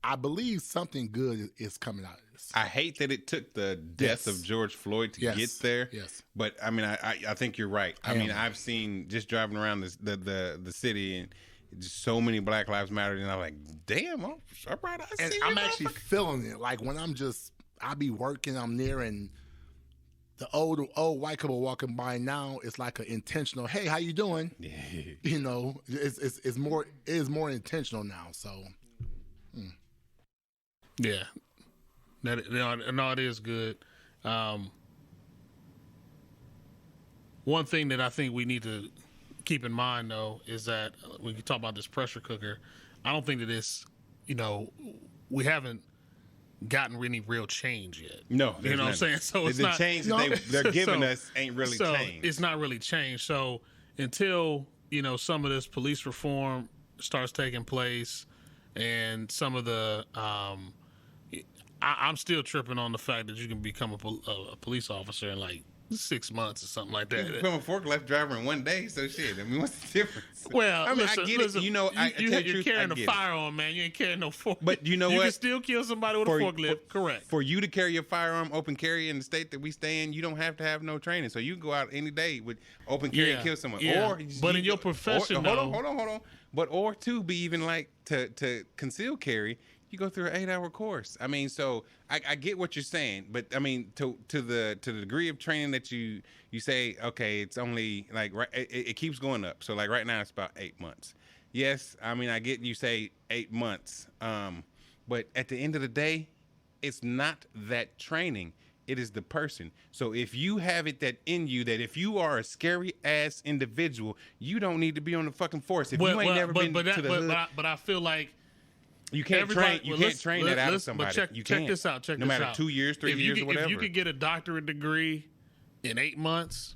I believe something good is coming out of this. I hate that it took the death of George Floyd to get there. Yes. But I mean, I think you're right. I mean, I've seen, just driving around the city, and just so many Black Lives Matter, and I'm like, damn, all right, I see. I'm actually feeling it. Like when I be working, I'm near, and the old white couple walking by now, it's like an intentional, "Hey, how you doing?" You know, it's more intentional now. So. Yeah, no, it is good. One thing that I think we need to keep in mind, though, is that when you talk about this pressure cooker, I don't think that it's, you know, we haven't gotten any real change yet. No, you know what I'm saying? So it's the not, change that they're giving us ain't really changed. It's not really changed. So until, you know, some of this police reform starts taking place, and some of the I'm still tripping on the fact that you can become a police officer in like 6 months or something like You that. become a forklift driver in 1 day, so shit. I mean, what's the difference? Well, I mean, listen, I get listen, it. You know, you're carrying a firearm, man. You ain't carrying no fork. But you know you what? can still kill somebody with a forklift. Correct. For you to carry a firearm open carry in the state that we stay in, you don't have to have no training. So you can go out any day with open carry and kill someone. Yeah. Or but in your profession, hold on. But or to be even like to conceal carry, you go through an 8-hour course. I mean, so I get what you're saying, but I mean to the degree of training that you say, okay, it's only like it keeps going up. So like right now it's about 8 months. Yes, I mean I get you say 8 months, but at the end of the day, it's not that training. It is the person. So if you have it that in you that if you are a scary ass individual, you don't need to be on the fucking force. If you ain't never been to the hood, but I feel like you can't train. You can't train that out of somebody. But you check can't. this out. No matter 2 years, 3 years, or whatever. If you could get a doctorate degree in 8 months,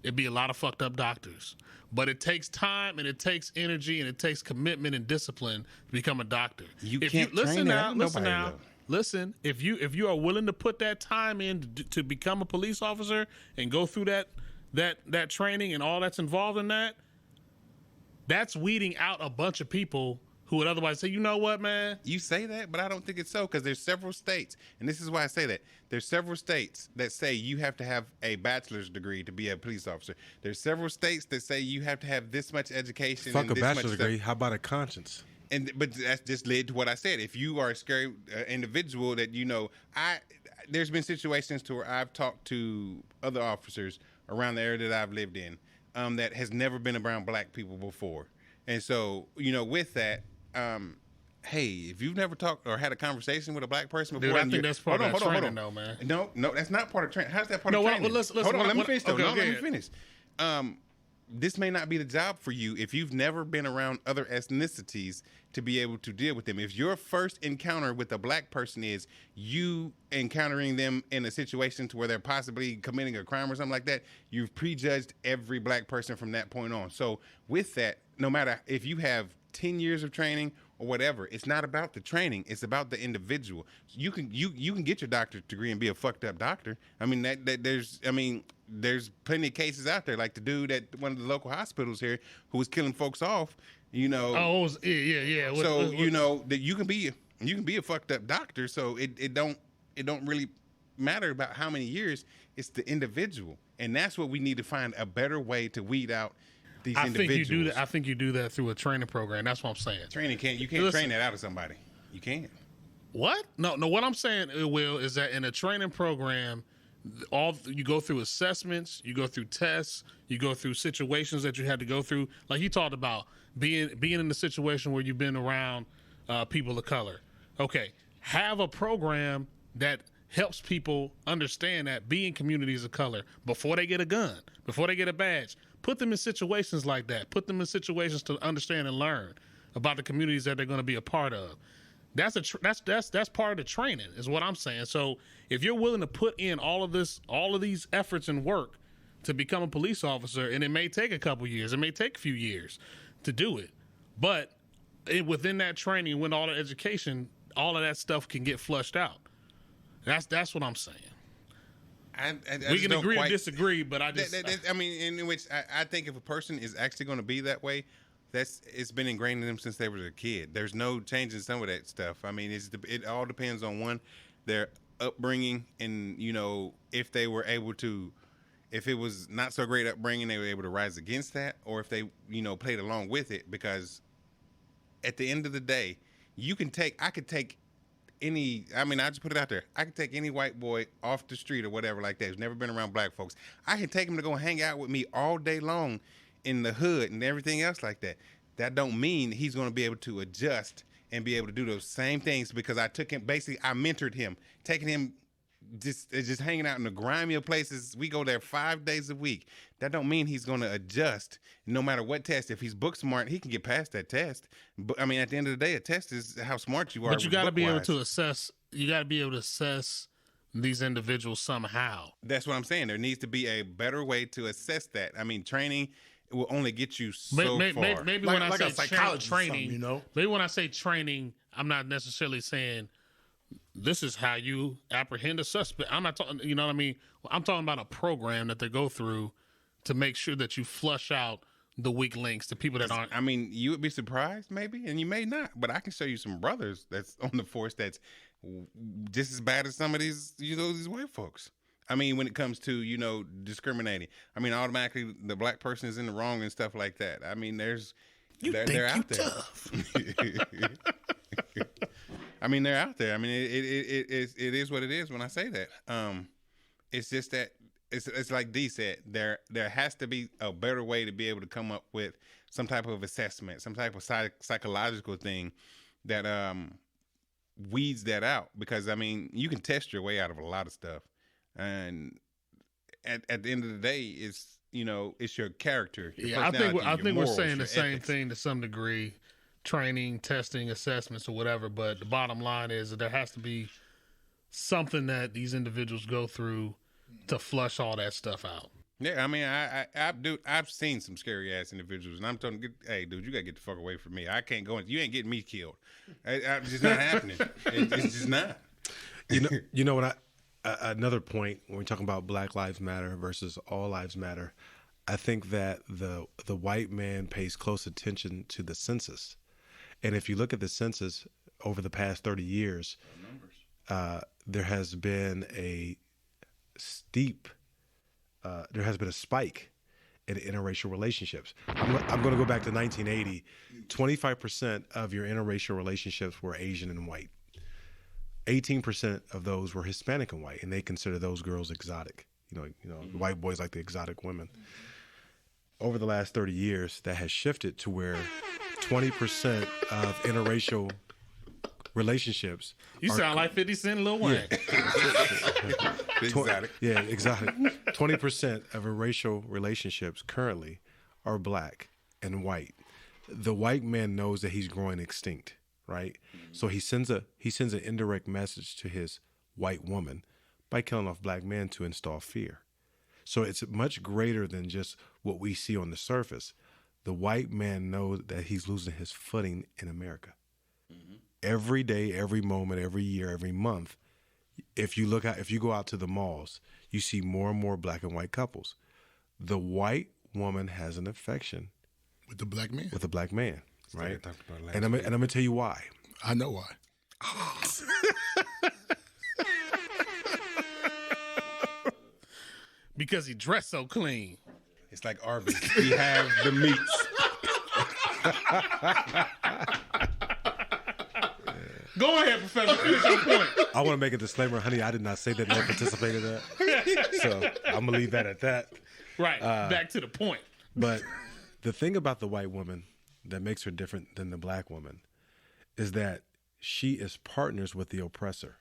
it'd be a lot of fucked up doctors. But it takes time and it takes energy and it takes commitment and discipline to become a doctor. You can't train that. Listen, if you are willing to put that time in to become a police officer and go through that training and all that's involved in that, that's weeding out a bunch of people who would otherwise say, you know what, man? You say that, but I don't think it's so because there's several states, and this is why I say that. There's several states that say you have to have a bachelor's degree to be a police officer. There's several states that say you have to have this much education. Fuck and a this bachelor's much degree. How about a conscience? But that's just led to what I said. If you are a scary individual that, you know, there's been situations to where I've talked to other officers around the area that I've lived in that has never been around black people before. And so, you know, with that, hey, if you've never talked or had a conversation with a black person before, dude, I think that's part of training, though, man. No, that's not part of training. How's that part of training? Hold on, let me finish. Let me finish. This may not be the job for you if you've never been around other ethnicities to be able to deal with them. If your first encounter with a black person is you encountering them in a situation to where they're possibly committing a crime or something like that, you've prejudged every black person from that point on. So with that, no matter if you have 10 years of training or whatever, it's not about the training, it's about the individual. You can get your doctorate degree and be a fucked up doctor. I mean there's plenty of cases out there, like the dude at one of the local hospitals here who was killing folks off, you know. Oh, yeah. So you know that you can be a fucked up doctor. So it don't really matter about how many years. It's the individual, and that's what we need to find a better way to weed out these individuals. I think you do that through a training program. That's what I'm saying. You can't train that out of somebody. You can't. What? No. What I'm saying, Will, is that in a training program, you go through assessments, you go through tests, you go through situations that you had to go through. Like he talked about being in the situation where you've been around people of color. Okay, have a program that helps people understand that be in communities of color before they get a gun, before they get a badge. Put them in situations like that. Put them in situations to understand and learn about the communities that they're going to be a part of. That's part of the training, is what I'm saying. So if you're willing to put in all of these efforts and work to become a police officer, and it may take a couple years, it may take a few years to do it, but within that training, with all the education, all of that stuff can get flushed out. That's what I'm saying. We can agree or disagree, but I mean, in which I think if a person is actually going to be that way, it's been ingrained in them since they were a kid. There's no change in some of that stuff. I mean, it all depends on their upbringing, and you know, if they were able to, if it was not so great upbringing, they were able to rise against that, or if they, you know, played along with it. Because at the end of the day, I could take any, I mean, I just put it out there. I could take any white boy off the street or whatever like that who's never been around black folks. I can take him to go hang out with me all day long in the hood and everything else like that. That don't mean he's going to be able to adjust and be able to do those same things, because I took him, basically I mentored him, taking him just hanging out in the grimier places. We go there 5 days a week. That don't mean he's going to adjust no matter what test. If he's book smart, he can get past that test. But I mean, at the end of the day, a test is how smart you are. But you got to be able to assess. You got to be able to assess these individuals somehow. That's what I'm saying. There needs to be a better way to assess that. I mean, training will only get you so far. Maybe like, when like I say training, you know. maybe when I say training, I'm not necessarily saying this is how you apprehend a suspect. I'm not talking, you know what I mean? I'm talking about a program that they go through to make sure that you flush out the weak links, the people that aren't. I mean, you would be surprised maybe, and you may not, but I can show you some brothers that's on the force that's just as bad as some of these, these white folks. I mean, when it comes to, discriminating, I mean, automatically the black person is in the wrong and stuff like that. I mean, they're out there. Tough. I mean, they're out there. I mean, it is what it is when I say that. It's just that it's like Dee said, there has to be a better way to be able to come up with some type of assessment, some type of psychological thing that weeds that out. Because, I mean, you can test your way out of a lot of stuff. And at the end of the day, it's your character. Your I think we're morals, saying the same ethics. thing to some degree, training, testing, assessments, or whatever. But the bottom line is that there has to be something that these individuals go through to flush all that stuff out. Yeah, I mean, I've seen some scary ass individuals, and I'm telling you, hey, dude, you gotta get the fuck away from me. I can't go in. You ain't getting me killed. It's just not happening. It's just not. You know what? Another point when we're talking about Black Lives Matter versus All Lives Matter, I think that the white man pays close attention to the census, and if you look at the census over the past 30 years, there has been a steep, there has been a spike in interracial relationships. I'm going to go back to 1980. 25% of your interracial relationships were Asian and white. 18% of those were Hispanic and white, and they consider those girls exotic. The white boys like the exotic women. Over the last 30 years, that has shifted to where 20% of interracial relationships. You sound like 50 Cent and Lil Wayne. Exotic. Yeah, exotic. 20% of interracial relationships currently are black and white. The white man knows that he's growing extinct, right? So he sends an indirect message to his white woman by killing off black men to install fear. So it's much greater than just what we see on the surface. The white man knows that he's losing his footing in America. Every day, every moment, every year, every month, if you go out to the malls, you see more and more black and white couples. The white woman has an affection with the black man. With the black man, right? And I'm gonna tell you why. I know why. Because he dressed so clean. It's like Arby's. We have the meats. Go ahead, Professor. Finish your point. I want to make a disclaimer, honey. I did not say that. No participated in that. So I'm gonna leave that at that. Right. Back to the point. But the thing about the white woman that makes her different than the black woman is that she is partners with the oppressor.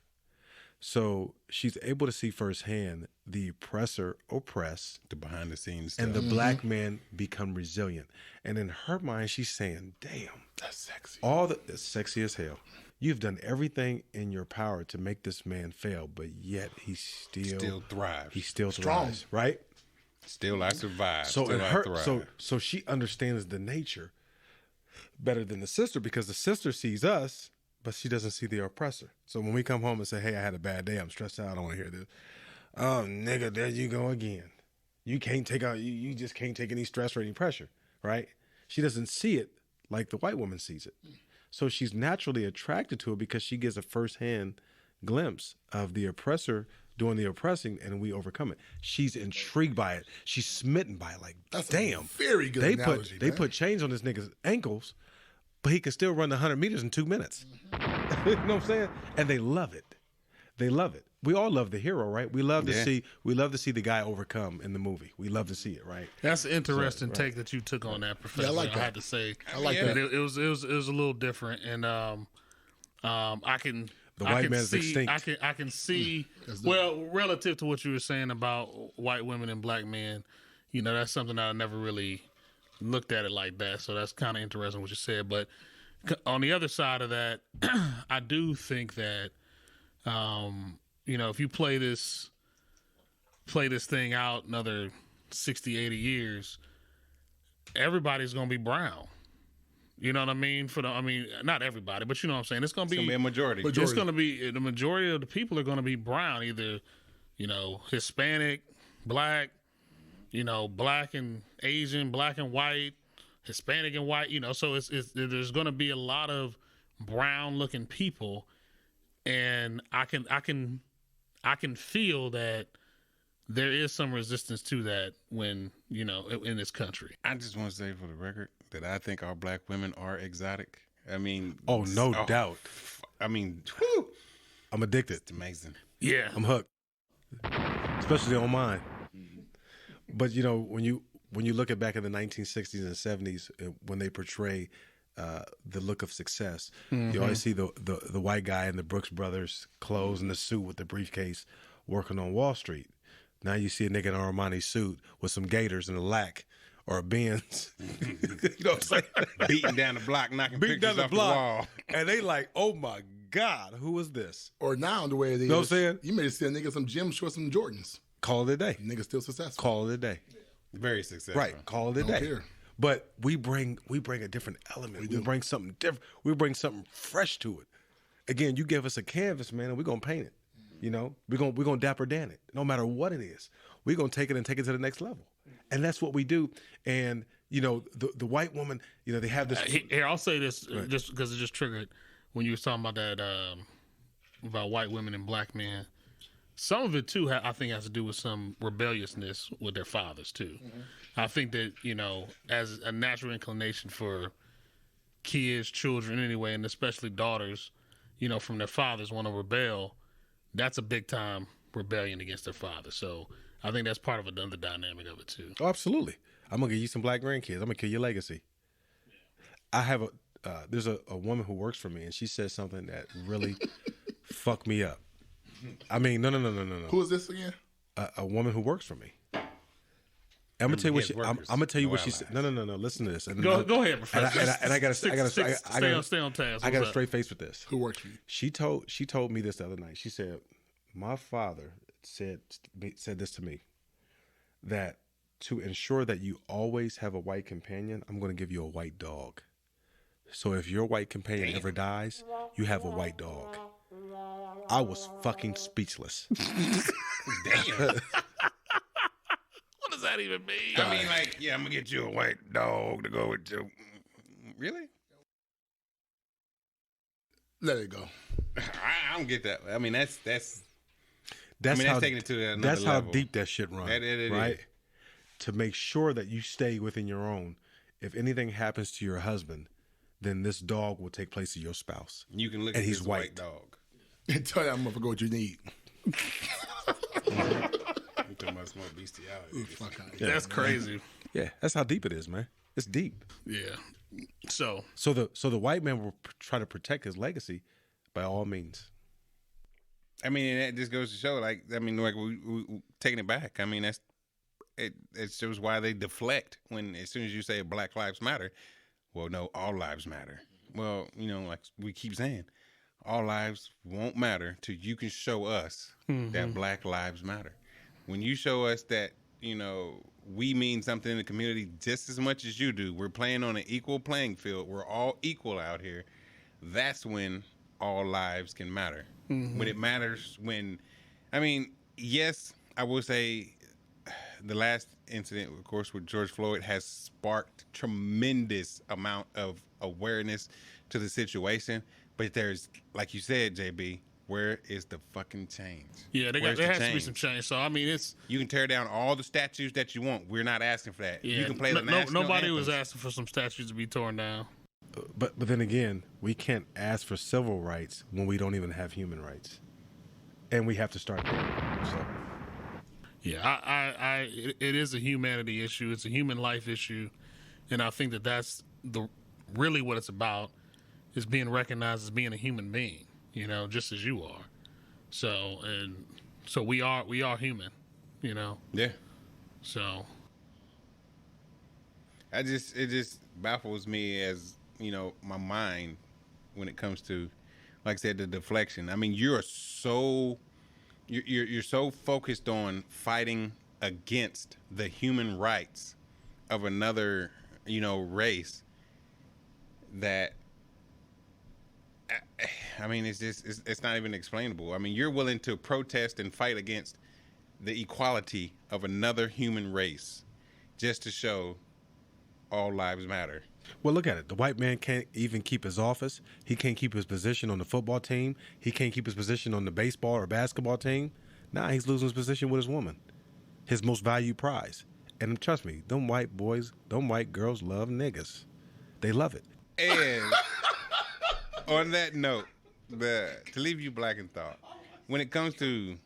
So she's able to see firsthand the oppressor oppress, the behind the scenes and stuff. the black man become resilient. And in her mind, she's saying, damn, that's sexy. That's sexy as hell. You've done everything in your power to make this man fail, but yet he still thrives. He still Strong. thrives, right? Still I survive. So Still in I her, thrive. so she understands the nature better than the sister, because the sister sees us, but she doesn't see the oppressor. So when we come home and say, hey, I had a bad day, I'm stressed out, I don't want to hear this. Oh, nigga, there you go again. You can't take out, you just can't take any stress or any pressure, right? She doesn't see it like the white woman sees it. So she's naturally attracted to it because she gets a firsthand glimpse of the oppressor doing the oppressing, and we overcome it. She's intrigued by it. She's smitten by it. Like, that's damn, a very good analogy. They put chains on this nigga's ankles, but he can still run the 100 meters in 2 minutes. You know what I'm saying? And they love it. They love it. We all love the hero, right? We love to see the guy overcome in the movie. We love to see it, right? That's an interesting take that you took on that, Professor. Yeah, I like that. I had to say, I like that. It was a little different, and I can. The white man's see, extinct. I can see. Well, relative to what you were saying about white women and black men, that's something that I never really looked at it like that. So that's kind of interesting what you said. But on the other side of that, I do think that, if you play this thing out another 60, 80 years, everybody's going to be brown. You know what I mean? Not everybody, but you know what I'm saying. It's gonna be a majority. It's gonna be the majority of the people are gonna be brown, either Hispanic, black, black and Asian, black and white, Hispanic and white. So it's there's gonna be a lot of brown looking people, and I can feel that there is some resistance to that when in this country. I just want to say for the record that I think our black women are exotic. I mean, no doubt. I mean, whew, I'm addicted. it's amazing. Yeah, I'm hooked, especially on mine. But when you look at back in the 1960s and 70s, when they portray the look of success, you always see the white guy in the Brooks Brothers clothes and the suit with the briefcase working on Wall Street. Now you see a nigga in an Armani suit with some gaiters and a lack or a Benz. You know what I'm saying? Beating down the block, knocking pictures off the wall. And they like, oh my God, who is this? Or now the way it is, you know what I'm saying? You may see a nigga some gym shorts and Jordans. Call it a day. Nigga still successful. Call it a day. Very successful. Right. Call it a day. Care. But we bring a different element. We bring something different. We bring something fresh to it. Again, you give us a canvas, man, and we're gonna paint it. We're gonna Dapper Dan it, no matter what it is. We're gonna take it to the next level, and that's what we do. And the white woman, they have this. Here, I'll say this just because it just triggered when you were talking about that about white women and black men. Some of it too, I think, has to do with some rebelliousness with their fathers too. I think that as a natural inclination for kids, children anyway, and especially daughters, from their fathers want to rebel. That's a big time rebellion against their father. So I think that's part of another dynamic of it too. Oh, absolutely. I'm gonna give you some black grandkids. I'm gonna kill your legacy. I have there's a woman who works for me, and she says something that really fucked me up. I mean, no. Who is this again? A woman who works for me. I'm gonna tell you what she. I'm gonna tell you what she said. No. Listen to this. And go ahead, Professor. And I gotta stay on task. I got a straight face with this. Who works for you? She told me this the other night. She said, my father said this to me, that to ensure that you always have a white companion, I'm going to give you a white dog. So if your white companion ever dies, you have a white dog. I was fucking speechless. Damn. What does that even mean? I mean, I'm gonna get you a white dog to go with you. Really? Let it go. I don't get that. I mean, that's how taking it to another that's level. how deep that shit runs. It right? is. To make sure that you stay within your own. If anything happens to your husband, then this dog will take place of your spouse. You can look and at he's this white. white dog. And tell that motherfucker what you need. I'm talking about small bestiality. That's crazy. Yeah, that's how deep it is, man. It's deep. Yeah. So the white man will try to protect his legacy by all means. I mean, and that just goes to show, we taking it back. I mean, it shows why they deflect when, as soon as you say Black Lives Matter, well, no, all lives matter. Well, like we keep saying, all lives won't matter till you can show us that Black Lives Matter. When you show us that, we mean something in the community just as much as you do, we're playing on an equal playing field, we're all equal out here, that's when all lives can matter. When it matters, yes, I will say the last incident, of course, with George Floyd has sparked tremendous amount of awareness to the situation. But there's, like you said, JB, where is the fucking change? Yeah, there has to be some change. So, I mean, you can tear down all the statues that you want. We're not asking for that. Yeah, you can play the national nobody anthems. was asking for some statues to be torn down. But then again, we can't ask for civil rights when we don't even have human rights, and we have to start there. So. Yeah, it is a humanity issue. It's a human life issue, and I think that's really what it's about, is being recognized as being a human being. Just as you are. So we are human. Yeah. So. It just baffles me as my mind when it comes to, like I said, the deflection. I mean, you're so focused on fighting against the human rights of another, race, that, I mean, it's not even explainable. I mean, you're willing to protest and fight against the equality of another human race just to show all lives matter. Well, look at it. The white man can't even keep his office. He can't keep his position on the football team. He can't keep his position on the baseball or basketball team. Now he's losing his position with his woman, his most valued prize. And trust me, them white boys, them white girls love niggas. They love it. And on that note, to leave you black in thought, when it comes to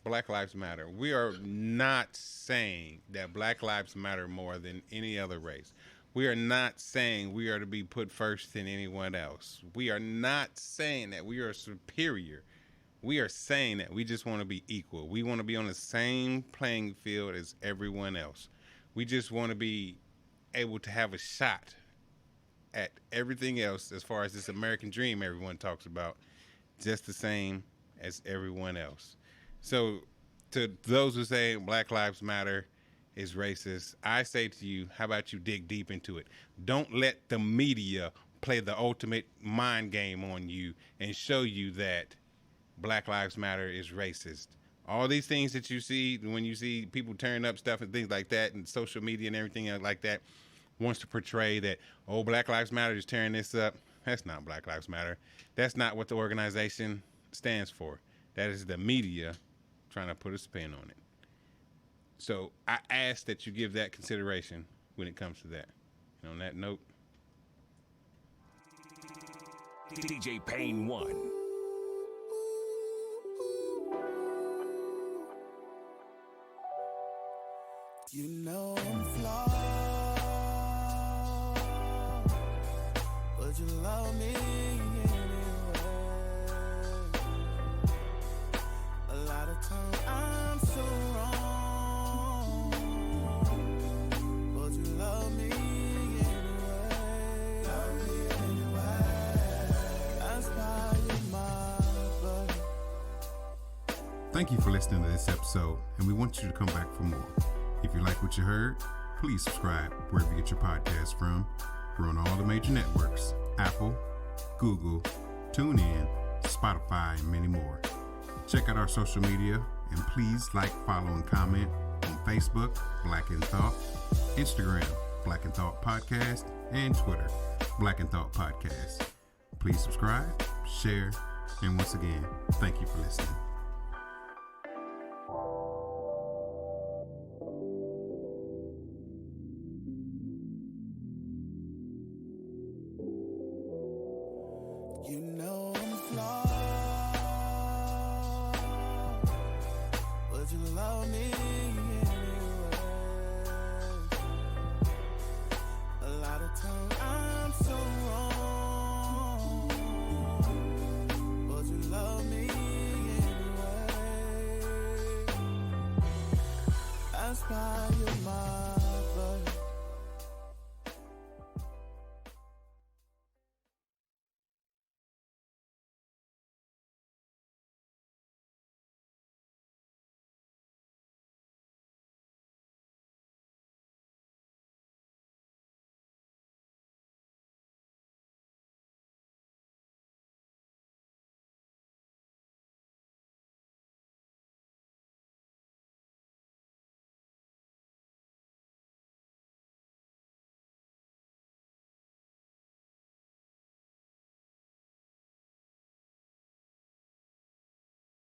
Black Lives Matter, we are not saying that Black Lives matter more than any other race. We are not saying we are to be put first than anyone else. We are not saying that we are superior. We are saying that we just want to be equal. We want to be on the same playing field as everyone else. We just want to be able to have a shot at everything else as far as this American dream everyone talks about, just the same as everyone else. So to those who say Black Lives Matter is racist, I say to you, how about you dig deep into it? Don't let the media play the ultimate mind game on you and show you that Black Lives Matter is racist. All these things that you see when you see people tearing up stuff and things like that and social media and everything like that wants to portray that, oh, Black Lives Matter is tearing this up. That's not Black Lives Matter. That's not what the organization stands for. That is the media trying to put a spin on it. So I ask that you give that consideration when it comes to that. And on that note, DJ Payne 1. You know I'm flawed, but you love me anyway. A lot of times I'm so wrong, but you love me anyway. Love me anyway. That's why you're my buddy. thank you for listening to this episode, and we want you to come back for more. If you like what you heard, please subscribe wherever you get your podcasts from. We're on all the major networks: Apple, Google, TuneIn, Spotify, and many more. Check out our social media, and please like, follow, and comment on Facebook, Black in Thought, Instagram, Black in Thought Podcast, and Twitter, Black in Thought Podcast. Please subscribe, share, and once again, thank you for listening. You know I'm flawed, but you love me anyway. A lot of times I'm so wrong, but you love me anyway. That's why you